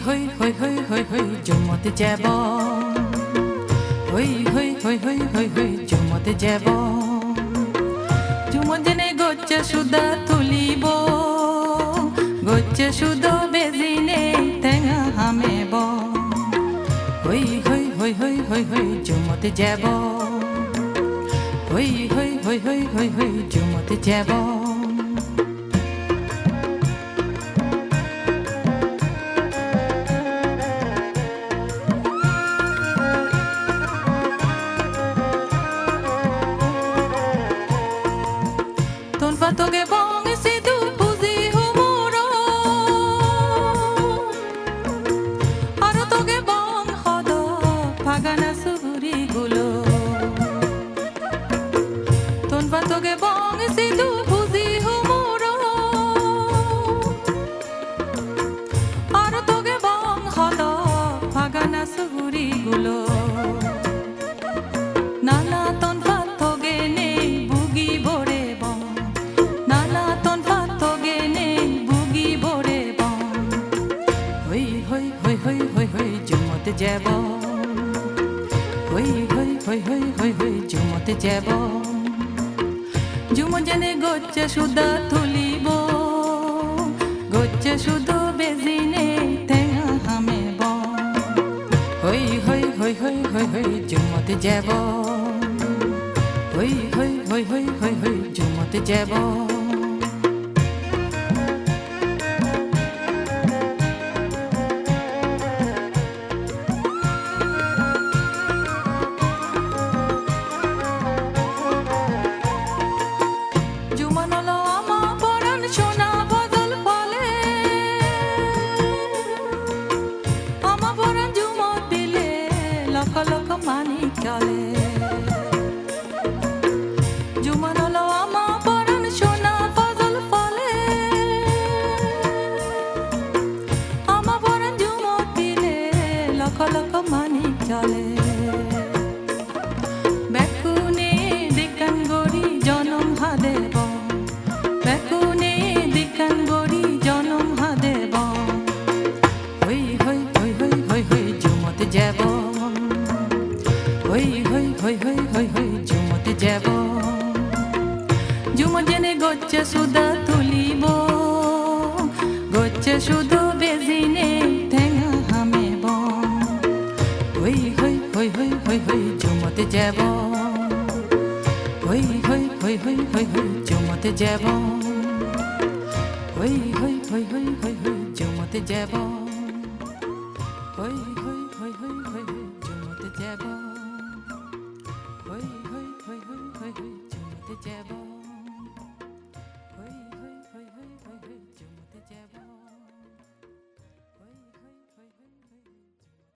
হৈ হৈ হৈ হৈ হৈ জুমতে যাব হৈ হৈ হৈ হৈ হৈ হৈ জুমতে যাব জুমত যেনে গজ্জা সুদা তুলিব গজ্জা সুদা বেজিনে টেঙা হামেব হৈ হৈ হৈ হৈ হৈ হৈ জুমতে যাব হৈ হৈ হৈ হৈ হৈ হৈ জুমতে যাব Toge bong si du puzi humuro Aro toge bong hodo pagana suri gulo Tonva toge bong si du puzi humuro Aro toge bong hodo pagana suri gulo Nala tonva toge ne bugi bore জুমতে যাব হৈ হৈ হৈ হৈ হৈ হৈ জুমতে যাব জুমত যেনে গজ্জা সুদা তুলিব গজ্জা সুদা বেজিনে টেঙা হামেব হৈ হৈ হৈ হৈ হৈ হৈ জুমতে যাব হৈ হৈ হৈ হৈ হৈ হৈ জুমতে যাব Mani chale Jumanolo ama paran shona fazal fale Ama paran jumotile lakha lakha mani chale Bekune dikan gori janam hadeba Bekune dikan gori janam hadeba Hoi hoi hoi hoi hoi hoi jumote jabo হৈ হৈ হৈ হৈ হৈ হৈ জুমতে যাব জুমত যেনে গজ্জা সুদা তুলিব গজ্জা সুদা বেজিনে টেঙা হামেব হৈ হৈ হৈ হৈ হৈ হৈ জুমতে যাব হৈ হৈ হৈ হৈ হৈ হৈ জুমতে যাব হৈ হৈ হৈ হৈ হৈ হৈ জুমতে যাব হৈ হৈ হৈ হৈ হৈ হৈ জুমতে যাব Hoi hoi hoi hoi hoi hoi jumate jabo